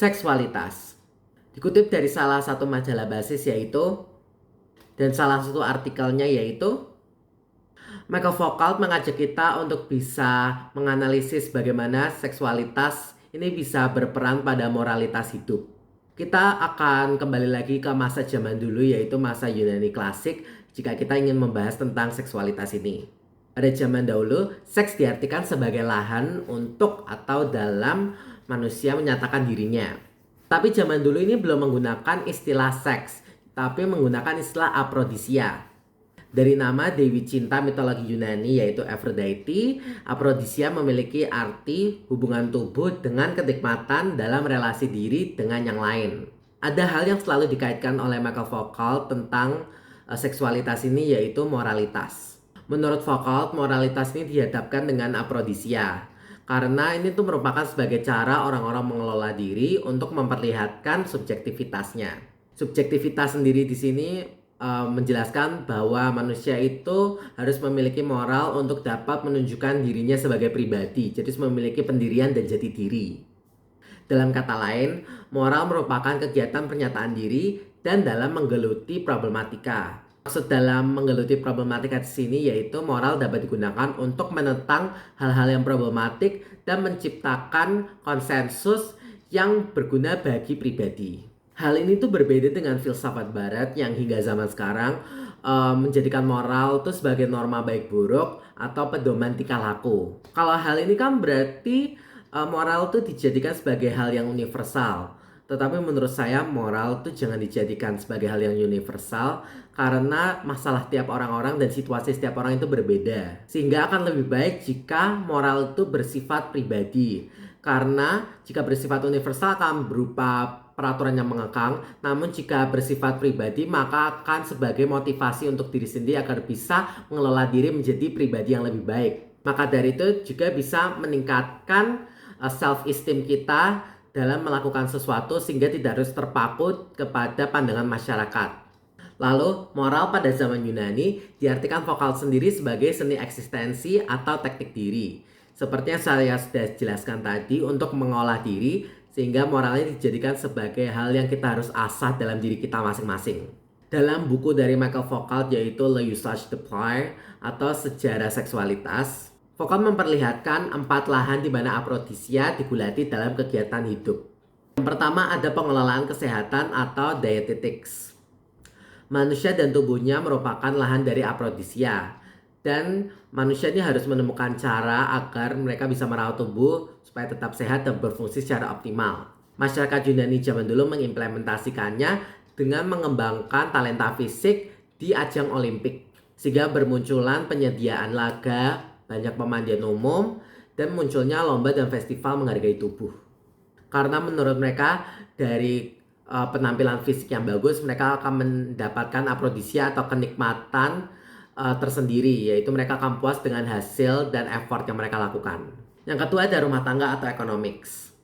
seksualitas. Dikutip dari salah satu majalah basis dan salah satu artikelnya yaitu Michael Foucault mengajak kita untuk bisa menganalisis bagaimana seksualitas ini bisa berperan pada moralitas hidup. Kita akan kembali lagi ke masa zaman dulu yaitu masa Yunani klasik jika kita ingin membahas tentang seksualitas ini. Pada zaman dahulu, seks diartikan sebagai lahan untuk atau dalam manusia menyatakan dirinya. Tapi zaman dulu ini belum menggunakan istilah seks, tapi menggunakan istilah aprodisia. Dari nama Dewi Cinta mitologi Yunani yaitu Aphrodite, aprodisia memiliki arti hubungan tubuh dengan kenikmatan dalam relasi diri dengan yang lain. Ada hal yang selalu dikaitkan oleh Michael Foucault tentang seksualitas ini yaitu moralitas. Menurut Foucault, moralitas ini dihadapkan dengan aprodisia. Karena ini tuh merupakan sebagai cara orang-orang mengelola diri untuk memperlihatkan subjektivitasnya. Subjektivitas sendiri di sini menjelaskan bahwa manusia itu harus memiliki moral untuk dapat menunjukkan dirinya sebagai pribadi, jadi memiliki pendirian dan jati diri. Dalam kata lain, moral merupakan kegiatan pernyataan diri dan dalam menggeluti problematika. Maksud dalam menggeluti problematika di sini yaitu moral dapat digunakan untuk menentang hal-hal yang problematik dan menciptakan konsensus yang berguna bagi pribadi. Hal ini tuh berbeda dengan filsafat barat yang hingga zaman sekarang menjadikan moral itu sebagai norma baik buruk atau pedoman tingkah laku. Kalau hal ini kan berarti moral itu dijadikan sebagai hal yang universal. Tetapi menurut saya moral itu jangan dijadikan sebagai hal yang universal karena masalah tiap orang-orang dan situasi setiap orang itu berbeda. Sehingga akan lebih baik jika moral itu bersifat pribadi. Karena jika bersifat universal akan berupa peraturan yang mengekang, namun jika bersifat pribadi maka akan sebagai motivasi untuk diri sendiri agar bisa mengelola diri menjadi pribadi yang lebih baik. Maka dari itu juga bisa meningkatkan self-esteem kita dalam melakukan sesuatu sehingga tidak harus terpaku kepada pandangan masyarakat. Lalu, moral pada zaman Yunani diartikan Foucault sendiri sebagai seni eksistensi atau teknik diri. Seperti yang saya sudah jelaskan tadi, untuk mengolah diri sehingga moralnya dijadikan sebagai hal yang kita harus asah dalam diri kita masing-masing. Dalam buku dari Michael Foucault yaitu Le Usage de Plaire atau Sejarah Seksualitas, Foucault memperlihatkan 4 lahan di mana aprodisia digulati dalam kegiatan hidup. Yang pertama ada pengelolaan kesehatan atau dietetics. Manusia dan tubuhnya merupakan lahan dari aprodisia. Dan manusia ini harus menemukan cara agar mereka bisa merawat tubuh supaya tetap sehat dan berfungsi secara optimal. Masyarakat Yunani zaman dulu mengimplementasikannya dengan mengembangkan talenta fisik di ajang Olimpik. Sehingga bermunculan penyediaan laga, banyak pemandian umum, dan munculnya lomba dan festival menghargai tubuh. Karena menurut mereka dari penampilan fisik yang bagus, mereka akan mendapatkan aprodisia atau kenikmatan tersendiri, yaitu mereka akan puas dengan hasil dan effort yang mereka lakukan. Yang kedua ada rumah tangga atau economics.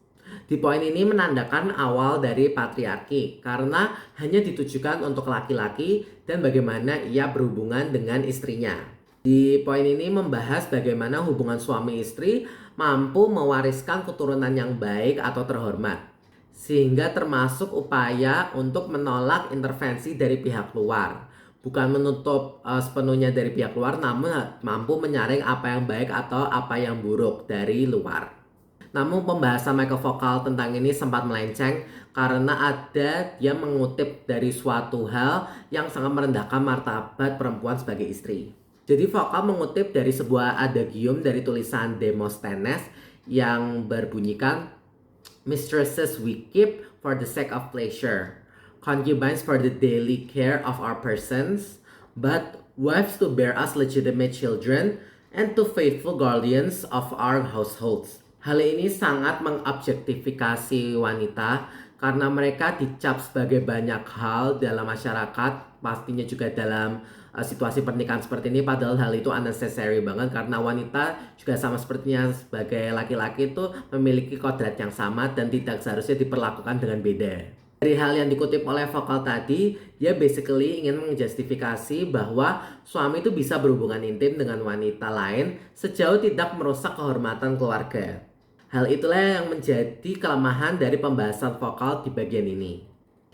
Di poin ini menandakan awal dari patriarki karena hanya ditujukan untuk laki-laki dan bagaimana ia berhubungan dengan istrinya. Di poin ini membahas bagaimana hubungan suami istri mampu mewariskan keturunan yang baik atau terhormat. Sehingga termasuk upaya untuk menolak intervensi dari pihak luar. Bukan menutup sepenuhnya dari pihak luar, namun mampu menyaring apa yang baik atau apa yang buruk dari luar. Namun pembahasan Michael Foucault tentang ini sempat melenceng karena dia mengutip dari suatu hal yang sangat merendahkan martabat perempuan sebagai istri. Jadi Foucault mengutip dari sebuah adagium dari tulisan Demosthenes yang berbunyikan, "Mistresses we keep for the sake of pleasure, concubines for the daily care of our persons, but wives to bear us legitimate children and to faithful guardians of our households." Hal ini sangat mengobjektifikasi wanita karena mereka dicap sebagai banyak hal dalam masyarakat, pastinya juga dalam situasi pernikahan seperti ini, padahal hal itu unnecessary banget karena wanita juga sama sepertinya sebagai laki-laki itu memiliki kodrat yang sama dan tidak seharusnya diperlakukan dengan beda. Dari hal yang dikutip oleh Foucault tadi, dia basically ingin menjustifikasi bahwa suami itu bisa berhubungan intim dengan wanita lain sejauh tidak merusak kehormatan keluarga. Hal itulah yang menjadi kelemahan dari pembahasan vokal di bagian ini.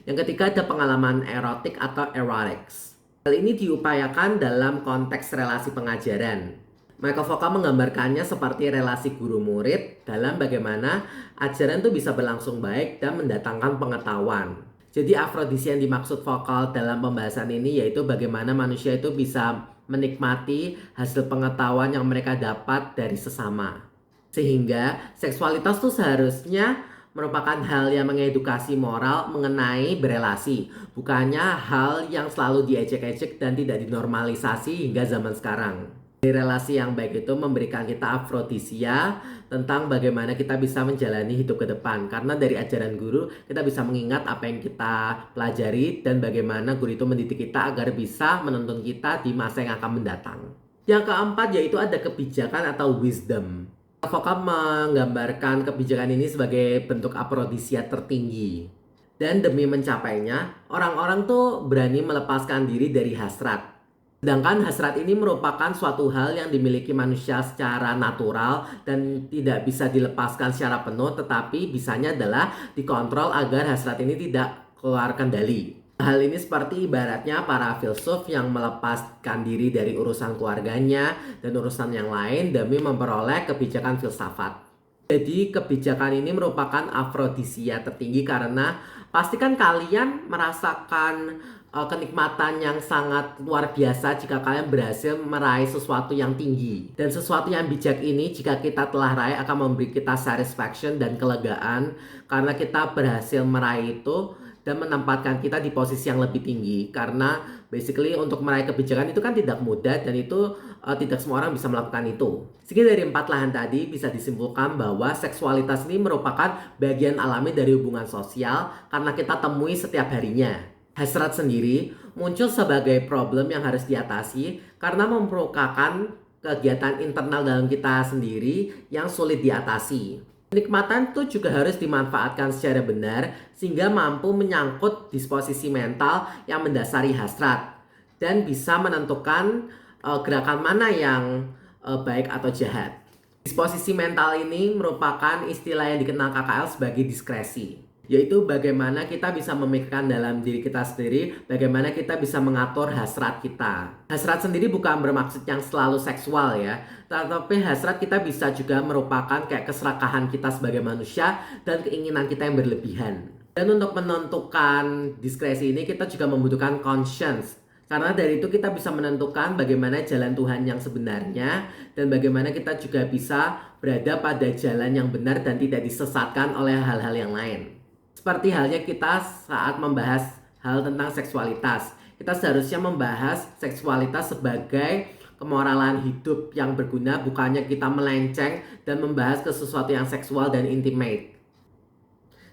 Yang ketiga ada pengalaman erotik atau erotics. Hal ini diupayakan dalam konteks relasi pengajaran. Michael Vokal menggambarkannya seperti relasi guru murid dalam bagaimana ajaran itu bisa berlangsung baik dan mendatangkan pengetahuan. Jadi afrodisi yang dimaksud vokal dalam pembahasan ini yaitu bagaimana manusia itu bisa menikmati hasil pengetahuan yang mereka dapat dari sesama. Sehingga seksualitas itu seharusnya merupakan hal yang mengedukasi moral mengenai berelasi, bukannya hal yang selalu diejek-ejek dan tidak dinormalisasi hingga zaman sekarang. Relasi yang baik itu memberikan kita afrodisia tentang bagaimana kita bisa menjalani hidup ke depan. Karena dari ajaran guru kita bisa mengingat apa yang kita pelajari dan bagaimana guru itu mendidik kita agar bisa menuntun kita di masa yang akan mendatang. Yang keempat yaitu ada kebijakan atau wisdom. Vokal menggambarkan kebijakan ini sebagai bentuk afrodisia tertinggi. Dan demi mencapainya, orang-orang tuh berani melepaskan diri dari hasrat. Sedangkan hasrat ini merupakan suatu hal yang dimiliki manusia secara natural dan tidak bisa dilepaskan secara penuh, tetapi bisanya adalah dikontrol agar hasrat ini tidak keluar kendali. Hal ini seperti ibaratnya para filsuf yang melepaskan diri dari urusan keluarganya dan urusan yang lain demi memperoleh kebijakan filsafat. Jadi kebijakan ini merupakan afrodisia tertinggi karena pastikan kalian merasakan kenikmatan yang sangat luar biasa jika kalian berhasil meraih sesuatu yang tinggi. Dan sesuatu yang bijak ini jika kita telah raih akan memberi kita satisfaction dan kelegaan karena kita berhasil meraih itu dan menempatkan kita di posisi yang lebih tinggi. Karena basically untuk meraih kebijakan itu kan tidak mudah dan itu tidak semua orang bisa melakukan itu. Sehingga dari 4 lahan tadi bisa disimpulkan bahwa seksualitas ini merupakan bagian alami dari hubungan sosial karena kita temui setiap harinya. Hasrat sendiri muncul sebagai problem yang harus diatasi karena merupakan kegiatan internal dalam kita sendiri yang sulit diatasi. Kenikmatan itu juga harus dimanfaatkan secara benar sehingga mampu menyangkut disposisi mental yang mendasari hasrat dan bisa menentukan gerakan mana yang baik atau jahat. Disposisi mental ini merupakan istilah yang dikenal KKL sebagai diskresi, yaitu bagaimana kita bisa memikirkan dalam diri kita sendiri, bagaimana kita bisa mengatur hasrat kita. Hasrat sendiri bukan bermaksud yang selalu seksual ya, tetapi hasrat kita bisa juga merupakan kayak keserakahan kita sebagai manusia dan keinginan kita yang berlebihan. Dan untuk menentukan diskresi ini kita juga membutuhkan conscience. Karena dari itu kita bisa menentukan bagaimana jalan Tuhan yang sebenarnya dan bagaimana kita juga bisa berada pada jalan yang benar dan tidak disesatkan oleh hal-hal yang lain. Seperti halnya kita saat membahas hal tentang seksualitas. Kita seharusnya membahas seksualitas sebagai kemoralan hidup yang berguna, bukannya kita melenceng dan membahas ke sesuatu yang seksual dan intimate.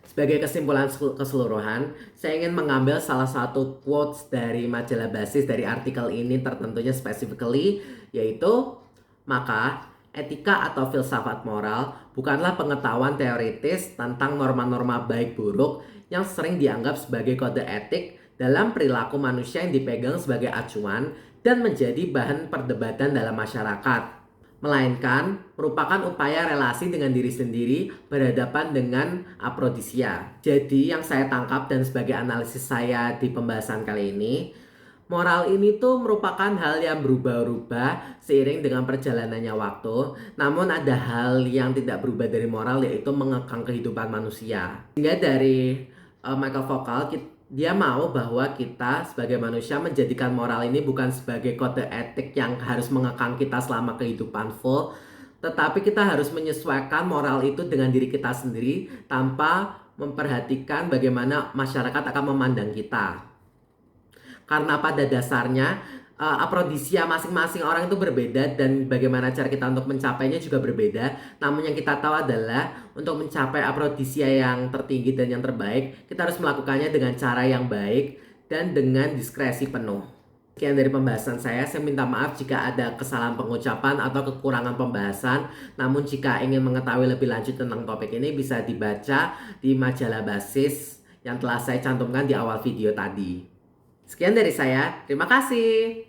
Sebagai kesimpulan keseluruhan, saya ingin mengambil salah satu quotes dari majalah basis dari artikel ini tertentunya specifically, yaitu maka etika atau filsafat moral bukanlah pengetahuan teoritis tentang norma-norma baik buruk yang sering dianggap sebagai kode etik dalam perilaku manusia yang dipegang sebagai acuan dan menjadi bahan perdebatan dalam masyarakat, melainkan merupakan upaya relasi dengan diri sendiri berhadapan dengan afrodisia. Jadi yang saya tangkap dan sebagai analisis saya di pembahasan kali ini, moral ini tuh merupakan hal yang berubah-ubah seiring dengan perjalanannya waktu. Namun ada hal yang tidak berubah dari moral, yaitu mengekang kehidupan manusia. Sehingga dari Michael Vokal, dia mau bahwa kita sebagai manusia menjadikan moral ini bukan sebagai kode etik yang harus mengekang kita selama kehidupan full, tetapi kita harus menyesuaikan moral itu dengan diri kita sendiri tanpa memperhatikan bagaimana masyarakat akan memandang kita. Karena pada dasarnya afrodisia masing-masing orang itu berbeda dan bagaimana cara kita untuk mencapainya juga berbeda. Namun yang kita tahu adalah untuk mencapai afrodisia yang tertinggi dan yang terbaik, kita harus melakukannya dengan cara yang baik dan dengan diskresi penuh. Sekian dari pembahasan saya minta maaf jika ada kesalahan pengucapan atau kekurangan pembahasan. Namun jika ingin mengetahui lebih lanjut tentang topik ini bisa dibaca di majalah basis yang telah saya cantumkan di awal video tadi. Sekian dari saya, terima kasih.